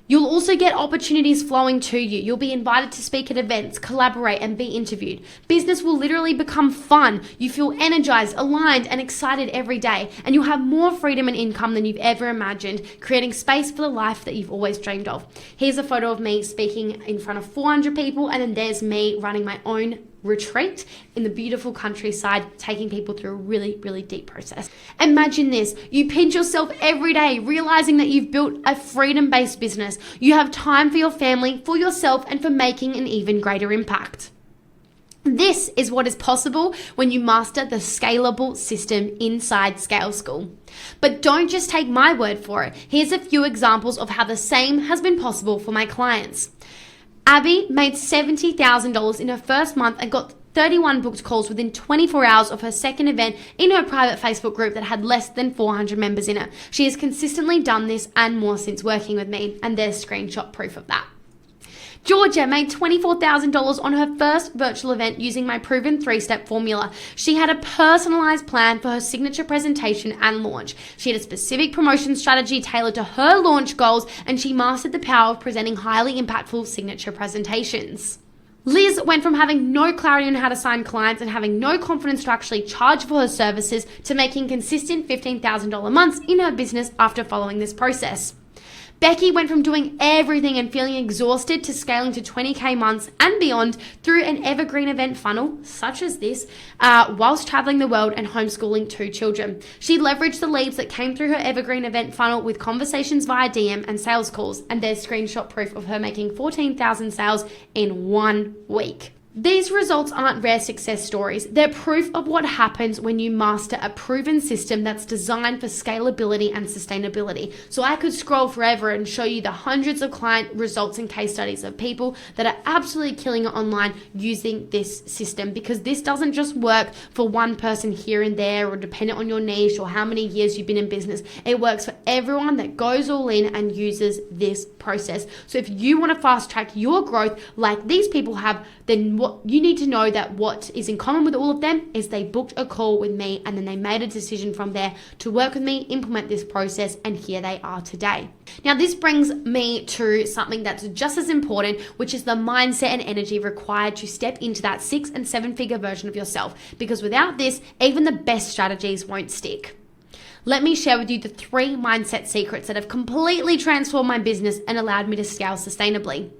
You'll also get opportunities flowing to you. You'll be invited to speak at events, collaborate, and be interviewed. Business will literally become fun. You feel energized, aligned, and excited every day. And you'll have more freedom and income than you've ever imagined, creating space for the life that you've always dreamed of. Here's a photo of me speaking in front of 400 people, and then there's me running my own retreat in the beautiful countryside, taking people through a really, really deep process. Imagine this. You pinch yourself every day, realizing that you've built a freedom-based business. You have time for your family, for yourself, and for making an even greater impact. This is what is possible when you master the scalable system inside Scale School. But don't just take my word for it. Here's a few examples of how the same has been possible for my clients. Abby made $70,000 in her first month and got 31 booked calls within 24 hours of her second event in her private Facebook group that had less than 400 members in it. She has consistently done this and more since working with me, and there's screenshot proof of that. Georgia made $24,000 on her first virtual event using my proven 3-step formula. She had a personalized plan for her signature presentation and launch. She had a specific promotion strategy tailored to her launch goals, and she mastered the power of presenting highly impactful signature presentations. Liz went from having no clarity on how to sign clients and having no confidence to actually charge for her services to making consistent $15,000 months in her business after following this process. Becky went from doing everything and feeling exhausted to scaling to 20K months and beyond through an evergreen event funnel, such as this, whilst traveling the world and homeschooling 2 children. She leveraged the leads that came through her evergreen event funnel with conversations via DM and sales calls, and there's screenshot proof of her making 14,000 sales in 1 week. These results aren't rare success stories. They're proof of what happens when you master a proven system that's designed for scalability and sustainability. So I could scroll forever and show you the hundreds of client results and case studies of people that are absolutely killing it online using this system, because this doesn't just work for one person here and there or dependent on your niche or how many years you've been in business. It works for everyone that goes all in and uses this process. So if you want to fast track your growth like these people have, then what you need to know that what is in common with all of them is they booked a call with me and then they made a decision from there to work with me, implement this process, and here they are today. Now, this brings me to something that's just as important, which is the mindset and energy required to step into that 6 and 7-figure version of yourself, because without this, even the best strategies won't stick. Let me share with you the 3 mindset secrets that have completely transformed my business and allowed me to scale sustainably.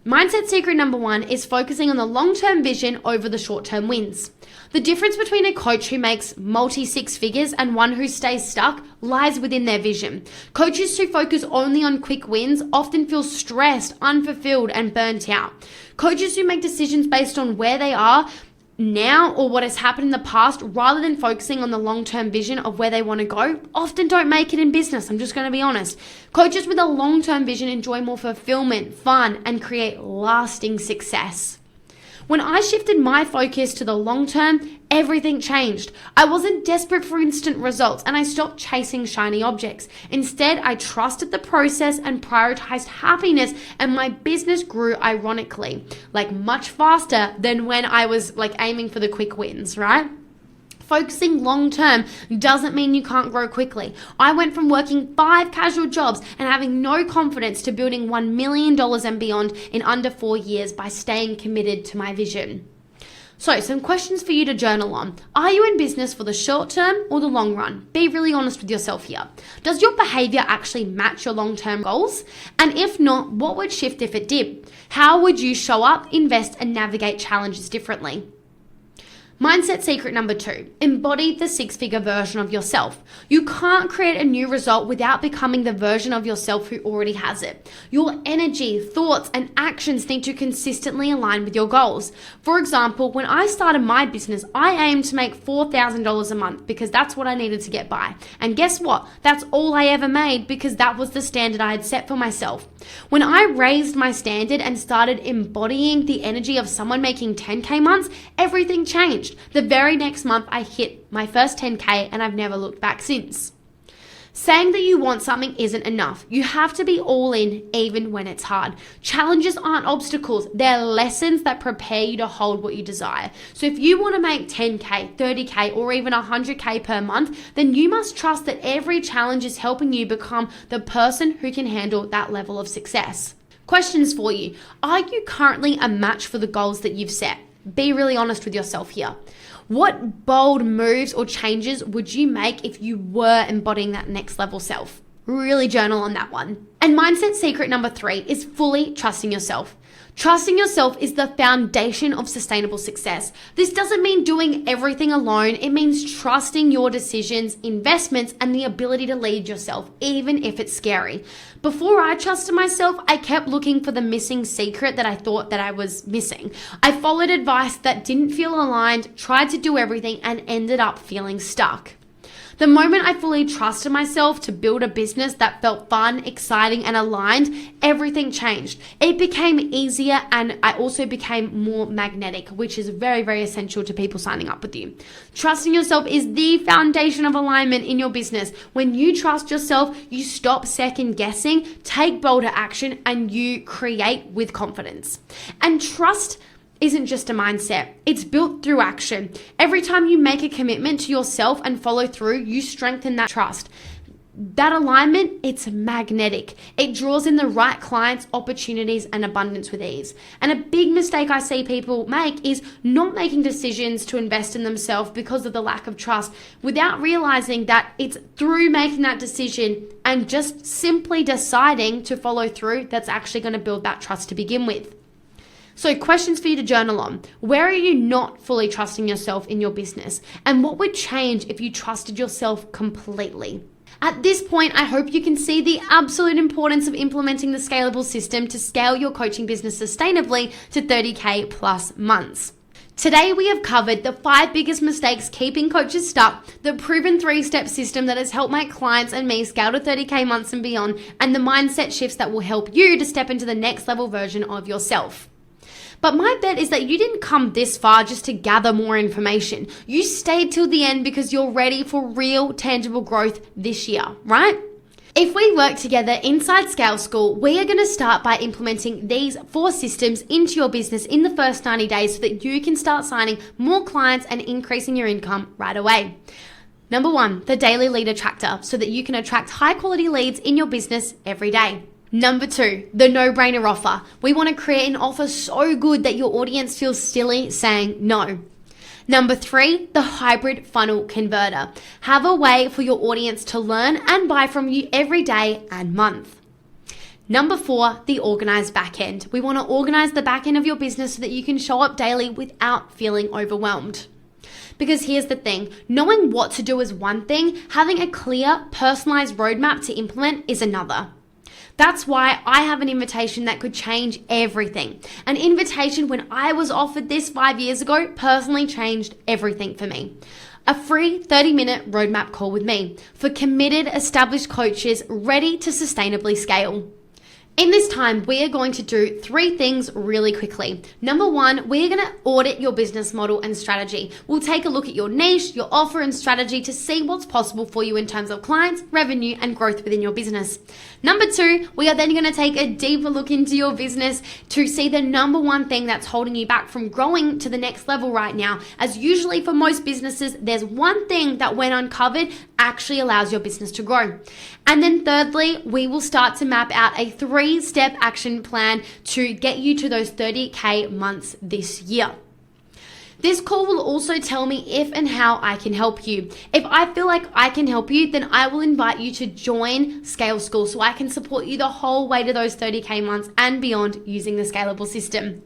Mindset secret number 1 is focusing on the long-term vision over the short-term wins. The difference between a coach who makes multi-6 figures and one who stays stuck lies within their vision. Coaches who focus only on quick wins often feel stressed, unfulfilled, and burnt out. Coaches who make decisions based on where they are now or what has happened in the past rather than focusing on the long-term vision of where they want to go often don't make it in business. I'm just going to be honest. Coaches with a long-term vision enjoy more fulfillment, fun, and create lasting success. When I shifted my focus to the long term, everything changed. I wasn't desperate for instant results and I stopped chasing shiny objects. Instead, I trusted the process and prioritized happiness, and my business grew ironically, like much faster than when I was like aiming for the quick wins, right? Focusing long term doesn't mean you can't grow quickly. I went from working 5 casual jobs and having no confidence to building $1 million and beyond in under 4 years by staying committed to my vision. So, some questions for you to journal on. Are you in business for the short term or the long run? Be really honest with yourself here. Does your behavior actually match your long-term goals? And if not, what would shift if it did? How would you show up, invest, and navigate challenges differently? Mindset secret number 2, embody the 6-figure version of yourself. You can't create a new result without becoming the version of yourself who already has it. Your energy, thoughts, and actions need to consistently align with your goals. For example, when I started my business, I aimed to make $4,000 a month because that's what I needed to get by. And guess what? That's all I ever made because that was the standard I had set for myself. When I raised my standard and started embodying the energy of someone making 10K months, everything changed. The very next month, I hit my first 10K and I've never looked back since. Saying that you want something isn't enough. You have to be all in even when it's hard. Challenges aren't obstacles. They're lessons that prepare you to hold what you desire. So if you want to make 10K, 30K, or even 100K per month, then you must trust that every challenge is helping you become the person who can handle that level of success. Questions for you. Are you currently a match for the goals that you've set? Be really honest with yourself here. What bold moves or changes would you make if you were embodying that next level self? Really journal on that one. And mindset secret number 3 is fully trusting yourself. Trusting yourself is the foundation of sustainable success. This doesn't mean doing everything alone. It means trusting your decisions, investments, and the ability to lead yourself, even if it's scary. Before I trusted myself, I kept looking for the missing secret that I thought that I was missing. I followed advice that didn't feel aligned, tried to do everything, and ended up feeling stuck. The moment I fully trusted myself to build a business that felt fun, exciting, and aligned, everything changed. It became easier and I also became more magnetic, which is very, very essential to people signing up with you. Trusting yourself is the foundation of alignment in your business. When you trust yourself, you stop second guessing, take bolder action, and you create with confidence. And trust isn't just a mindset. It's built through action. Every time you make a commitment to yourself and follow through, you strengthen that trust. that alignment, it's magnetic. It draws in the right clients, opportunities, and abundance with ease. And a big mistake I see people make is not making decisions to invest in themselves because of the lack of trust, without realizing that it's through making that decision and just simply deciding to follow through that's actually going to build that trust to begin with. So questions for you to journal on. Where are you not fully trusting yourself in your business? And what would change if you trusted yourself completely? At this point, I hope you can see the absolute importance of implementing the scalable system to scale your coaching business sustainably to 30K plus months. Today, we have covered the 5 biggest mistakes keeping coaches stuck, the proven 3-step system that has helped my clients and me scale to 30K months and beyond, and the mindset shifts that will help you to step into the next level version of yourself. But my bet is that you didn't come this far just to gather more information. You stayed till the end because you're ready for real, tangible growth this year, right? If we work together inside Scale School, we are going to start by implementing these 4 systems into your business in the first 90 days so that you can start signing more clients and increasing your income right away. Number 1, the Daily Lead Attractor, so that you can attract high quality leads in your business every day. Number 2, the no-brainer offer. We want to create an offer so good that your audience feels silly saying no. Number 3, the hybrid funnel converter. Have a way for your audience to learn and buy from you every day and month. Number 4, the organized backend. We want to organize the backend of your business so that you can show up daily without feeling overwhelmed. Because here's the thing, knowing what to do is one thing, having a clear, personalized roadmap to implement is another. That's why I have an invitation that could change everything. An invitation when I was offered this 5 years ago personally changed everything for me. A free 30-minute roadmap call with me for committed, established coaches ready to sustainably scale. In this time, we are going to do 3 things really quickly. Number 1, we are going to audit your business model and strategy. We'll take a look at your niche, your offer and strategy to see what's possible for you in terms of clients, revenue, and growth within your business. Number 2, we are then going to take a deeper look into your business to see the number 1 thing that's holding you back from growing to the next level right now. As usually for most businesses, there's one thing that when uncovered actually allows your business to grow. And then thirdly, we will start to map out a 3-step action plan to get you to those 30K months this year. This call will also tell me if and how I can help you. If I feel like I can help you, then I will invite you to join Scale School so I can support you the whole way to those 30K months and beyond using the scalable system.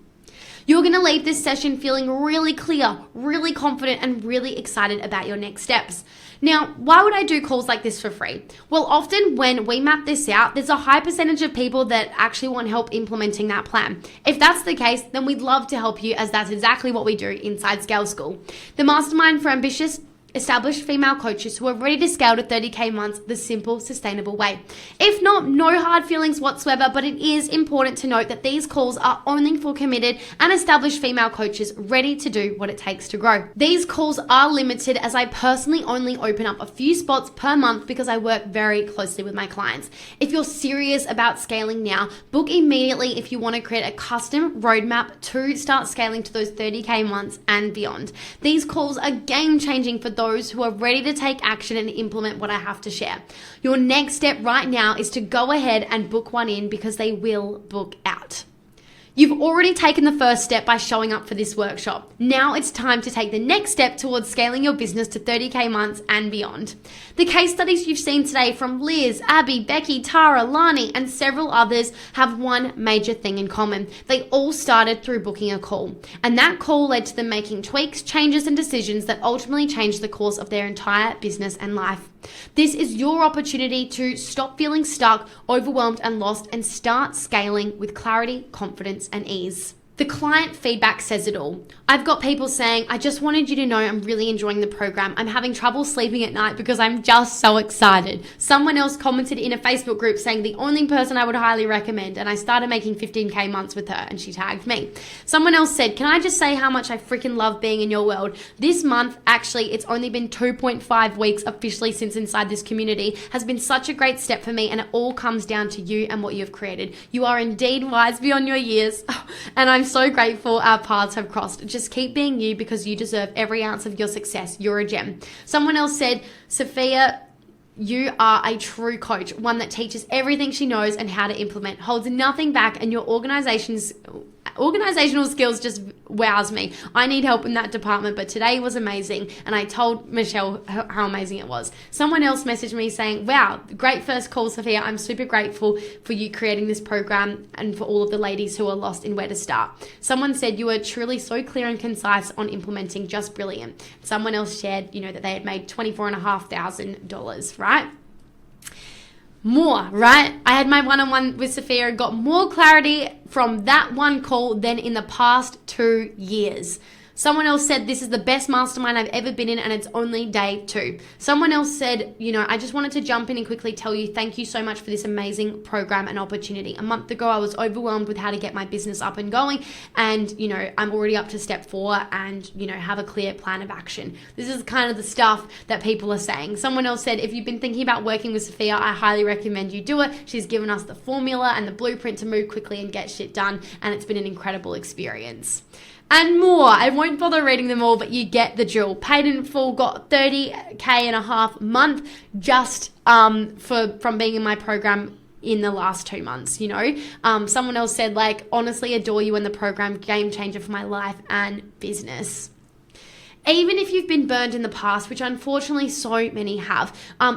You're going to leave this session feeling really clear, really confident, and really excited about your next steps. Now, why would I do calls like this for free? Well, often when we map this out, there's a high percentage of people that actually want help implementing that plan. If that's the case, then we'd love to help you, as that's exactly what we do inside Scale School. The mastermind for ambitious, established female coaches who are ready to scale to 30K months the simple, sustainable way. If not, no hard feelings whatsoever, but it is important to note that these calls are only for committed and established female coaches ready to do what it takes to grow. These calls are limited as I personally only open up a few spots per month because I work very closely with my clients. If you're serious about scaling now, book immediately if you want to create a custom roadmap to start scaling to those 30K months and beyond. These calls are game changing for those who are ready to take action and implement what I have to share. Your next step right now is to go ahead and book one in because they will book out. You've already taken the first step by showing up for this workshop. Now it's time to take the next step towards scaling your business to 30K months and beyond. The case studies you've seen today from Liz, Abby, Becky, Tara, Lani, and several others have one major thing in common. They all started through booking a call. And that call led to them making tweaks, changes, and decisions that ultimately changed the course of their entire business and life. This is your opportunity to stop feeling stuck, overwhelmed, and lost and start scaling with clarity, confidence, and ease. The client feedback says it all. I've got people saying, I just wanted you to know I'm really enjoying the program. I'm having trouble sleeping at night because I'm just so excited. Someone else commented in a Facebook group saying the only person I would highly recommend, and I started making 15K months with her, and she tagged me. Someone else said, can I just say how much I freaking love being in your world? This month, actually, it's only been 2.5 weeks officially since inside this community, has been such a great step for me, and it all comes down to you and what you've created. You are indeed wise beyond your years, and I'm so grateful our paths have crossed. Just keep being you because you deserve every ounce of your success. You're a gem. Someone else said, Sophia, You are a true coach, one that teaches everything she knows and how to implement, holds nothing back, and your organizational skills just wows me. I need help in that department, but today was amazing, and I told Michelle how amazing it was. Someone else messaged me saying, wow, great first call, Sophia. I'm super grateful for you creating this program and for all of the ladies who are lost in where to start. Someone said you were truly so clear and concise on implementing, just brilliant. Someone else shared, that they had made $24,500, right? More, right? I had my one-on-one with Sophia and got more clarity from that one call than in the past 2 years. Someone else said, this is the best mastermind I've ever been in, and it's only day 2. Someone else said, I just wanted to jump in and quickly tell you thank you so much for this amazing program and opportunity. A month ago, I was overwhelmed with how to get my business up and going, and, I'm already up to step 4 and, have a clear plan of action. This is kind of the stuff that people are saying. Someone else said, if you've been thinking about working with Sophia, I highly recommend you do it. She's given us the formula and the blueprint to move quickly and get shit done, and it's been an incredible experience. And more. I won't bother reading them all, but you get the drill. Paid in full, got $30,000 and a half month just from being in my program in the last 2 months, Someone else said, honestly adore you and the program, game changer for my life and business. Even if you've been burned in the past, which unfortunately so many have,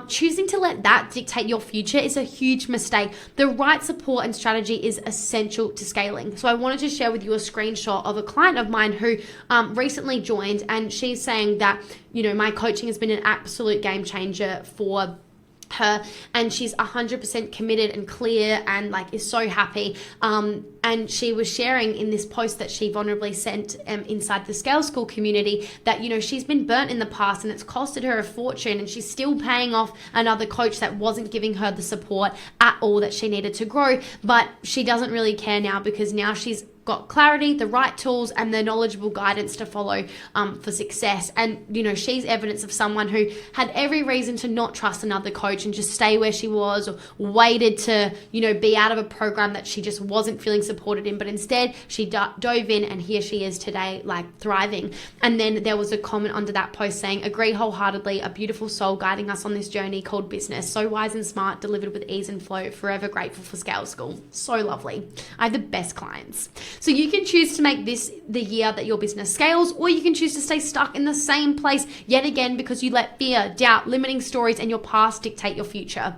choosing to let that dictate your future is a huge mistake. The right support and strategy is essential to scaling. So I wanted to share with you a screenshot of a client of mine who recently joined, and she's saying that, my coaching has been an absolute game changer for her, and she's 100% committed and clear and is so happy. And she was sharing in this post that she vulnerably sent inside the Scale School community that, she's been burnt in the past and it's costed her a fortune, and she's still paying off another coach that wasn't giving her the support at all that she needed to grow. But she doesn't really care now, because now she's got clarity, the right tools, and the knowledgeable guidance to follow for success. And, she's evidence of someone who had every reason to not trust another coach and just stay where she was, or waited to, be out of a program that she just wasn't feeling supported in. But instead, she dove in, and here she is today, thriving. And then there was a comment under that post saying, agree wholeheartedly, a beautiful soul guiding us on this journey called business. So wise and smart, delivered with ease and flow. Forever grateful for Scale School. So lovely. I have the best clients. So you can choose to make this the year that your business scales, or you can choose to stay stuck in the same place yet again because you let fear, doubt, limiting stories, and your past dictate your future.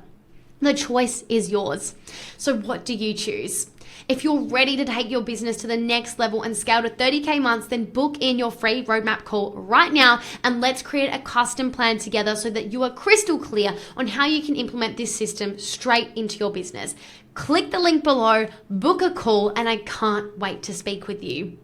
The choice is yours. So what do you choose? If you're ready to take your business to the next level and scale to 30K months, then book in your free roadmap call right now, and let's create a custom plan together so that you are crystal clear on how you can implement this system straight into your business. Click the link below, book a call, and I can't wait to speak with you.